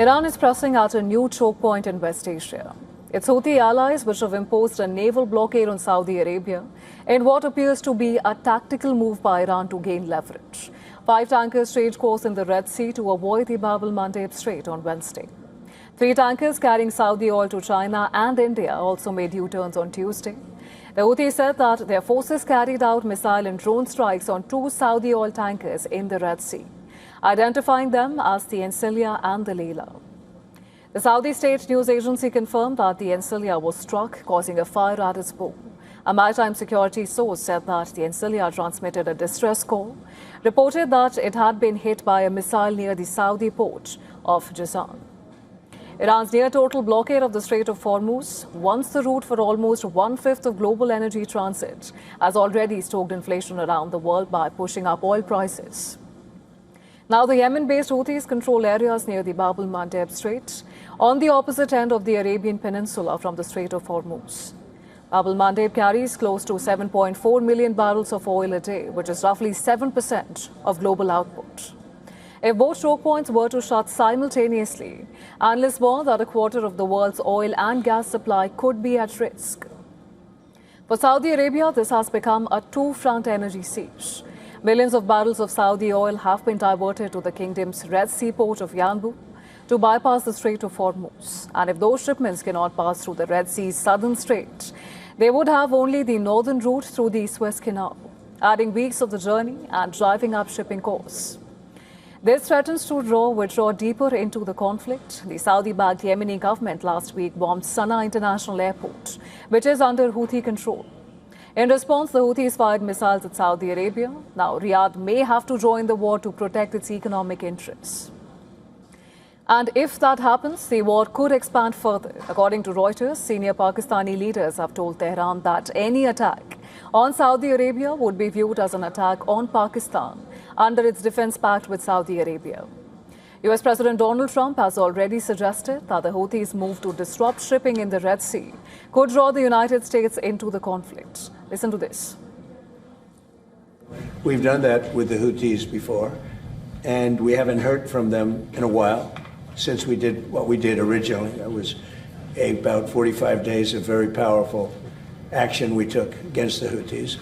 Iran is pressing at a new choke point in West Asia. Its Houthi allies, which have imposed a naval blockade on Saudi Arabia in what appears to be a tactical move by Iran to gain leverage. 5 tankers changed course in the Red Sea to avoid the el-Mandeb Strait on Wednesday. 3 tankers carrying Saudi oil to China and India also made U-turns on Tuesday. The Houthis said that their forces carried out missile and drone strikes on 2 Saudi oil tankers in the Red Sea, identifying them as the Encilla and the Leila. The Saudi state news agency confirmed that the Encilla was struck, causing a fire at its bow. A maritime security source said that the Encilla transmitted a distress call, reported that it had been hit by a missile near the Saudi port of Jazan. Iran's near-total blockade of the Strait of Hormuz, once the route for almost 1/5 of global energy transit, has already stoked inflation around the world by pushing up oil prices. Now, the Yemen-based Houthis control areas near the el-Mandeb Strait, on the opposite end of the Arabian Peninsula from the Strait of Hormuz. El-Mandeb carries close to 7.4 million barrels of oil a day, which is roughly 7% of global output. If both choke points were to shut simultaneously, analysts warn that a quarter of the world's oil and gas supply could be at risk. For Saudi Arabia, this has become a two-front energy siege. Millions of barrels of Saudi oil have been diverted to the kingdom's Red Sea port of Yanbu to bypass the Strait of Hormuz. And if those shipments cannot pass through the Red Sea's southern strait, they would have only the northern route through the Suez Canal, adding weeks of the journey and driving up shipping costs. This threatens to withdraw deeper into the conflict. The Saudi-backed Yemeni government last week bombed Sana'a International Airport, which is under Houthi control. In response, the Houthis fired missiles at Saudi Arabia. Now, Riyadh may have to join the war to protect its economic interests. And if that happens, the war could expand further. According to Reuters, senior Pakistani leaders have told Tehran that any attack on Saudi Arabia would be viewed as an attack on Pakistan under its defense pact with Saudi Arabia. US President Donald Trump has already suggested that the Houthis' move to disrupt shipping in the Red Sea could draw the United States into the conflict. Listen to this. We've done that with the Houthis before, and we haven't heard from them in a while since we did what we did originally. That was about 45 days of very powerful action we took against the Houthis.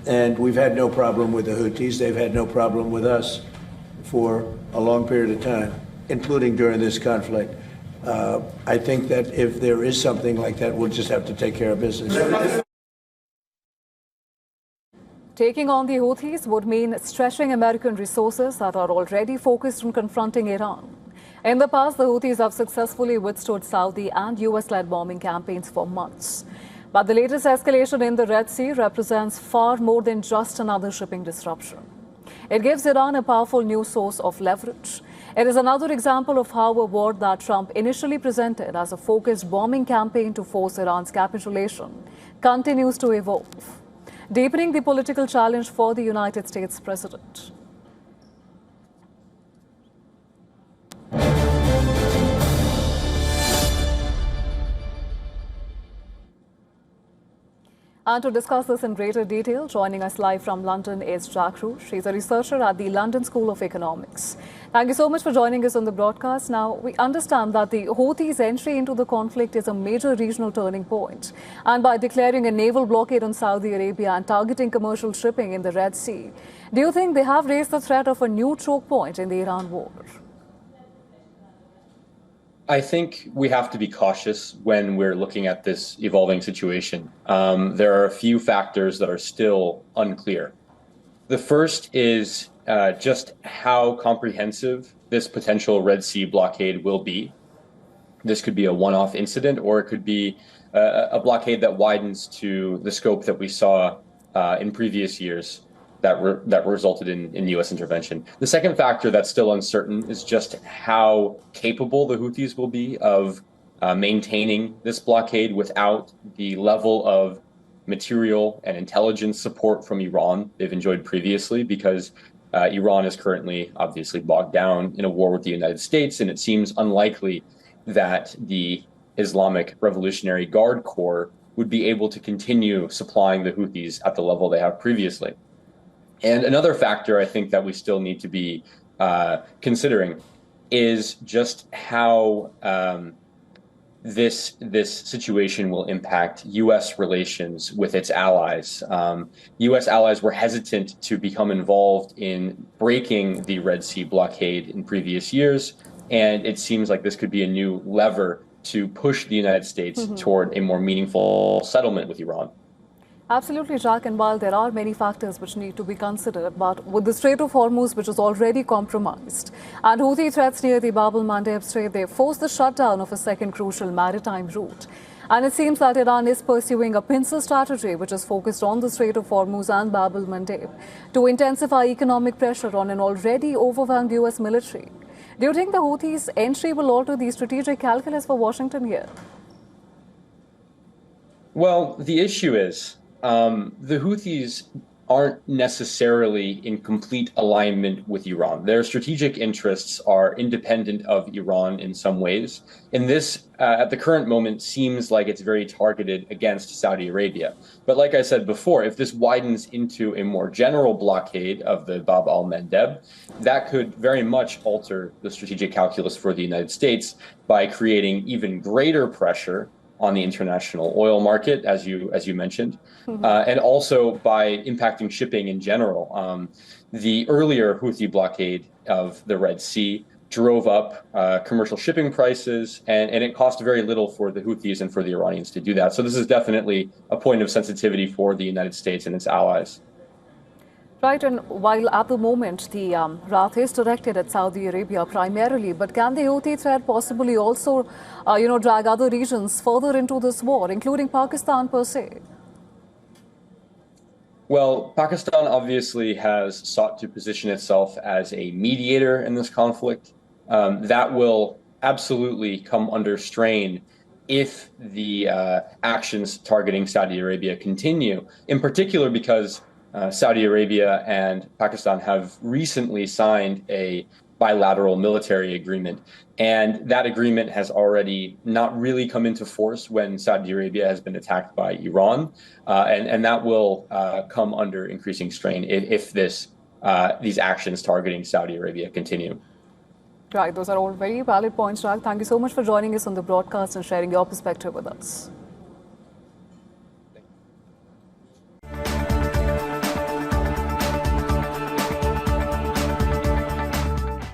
And we've had no problem with the Houthis. They've had no problem with us for a long period of time, including during this conflict. I think that if there is something like that, we'll just have to take care of business. Taking on the Houthis would mean stretching American resources that are already focused on confronting Iran. In the past, the Houthis have successfully withstood Saudi and US-led bombing campaigns for months. But the latest escalation in the Red Sea represents far more than just another shipping disruption. It gives Iran a powerful new source of leverage. It is another example of how a war that Trump initially presented as a focused bombing campaign to force Iran's capitulation continues to evolve, deepening the political challenge for the United States president. And to discuss this in greater detail, joining us live from London is Jack Rue. She's a researcher at the London School of Economics. Thank you so much for joining us on the broadcast. Now, we understand that the Houthis' entry into the conflict is a major regional turning point. And by declaring a naval blockade on Saudi Arabia and targeting commercial shipping in the Red Sea, do you think they have raised the threat of a new choke point in the Iran war? I think we have to be cautious when we're looking at this evolving situation. There are a few factors that are still unclear. The first is just how comprehensive this potential Red Sea blockade will be. This could be a one-off incident, or it could be a blockade that widens to the scope that we saw in previous years that resulted in U.S. intervention. The second factor that's still uncertain is just how capable the Houthis will be of maintaining this blockade without the level of material and intelligence support from Iran they've enjoyed previously, because Iran is currently obviously bogged down in a war with the United States, and it seems unlikely that the Islamic Revolutionary Guard Corps would be able to continue supplying the Houthis at the level they have previously. And another factor I think that we still need to be considering is just how this situation will impact U.S. relations with its allies. U.S. allies were hesitant to become involved in breaking the Red Sea blockade in previous years, and it seems like this could be a new lever to push the United States toward a more meaningful settlement with Iran. Absolutely, Jack. And while there are many factors which need to be considered, but with the Strait of Hormuz, which is already compromised, and Houthi threats near the el-Mandeb Strait, they forced the shutdown of a second crucial maritime route. And it seems that Iran is pursuing a pincer strategy, which is focused on the Strait of Hormuz and Bab el-Mandeb, to intensify economic pressure on an already overwhelmed U.S. military. Do you think the Houthis' entry will alter the strategic calculus for Washington here? Well, the issue is the Houthis aren't necessarily in complete alignment with Iran. Their strategic interests are independent of Iran in some ways. And this, at the current moment, seems like it's very targeted against Saudi Arabia. But like I said before, if this widens into a more general blockade of the Bab al-Mandeb, that could very much alter the strategic calculus for the United States by creating even greater pressure on the international oil market, as you mentioned, and also by impacting shipping in general. The earlier Houthi blockade of the Red Sea drove up commercial shipping prices, and it cost very little for the Houthis and for the Iranians to do that. So this is definitely a point of sensitivity for the United States and its allies. Right, and while at the moment the wrath is directed at Saudi Arabia primarily, but can the Houthi threat possibly also, drag other regions further into this war, including Pakistan per se? Well, Pakistan obviously has sought to position itself as a mediator in this conflict. That will absolutely come under strain if the actions targeting Saudi Arabia continue, in particular because Saudi Arabia and Pakistan have recently signed a bilateral military agreement. And that agreement has already not really come into force when Saudi Arabia has been attacked by Iran. And that will come under increasing strain if these actions targeting Saudi Arabia continue. Right, those are all very valid points, Jack. Thank you so much for joining us on the broadcast and sharing your perspective with us.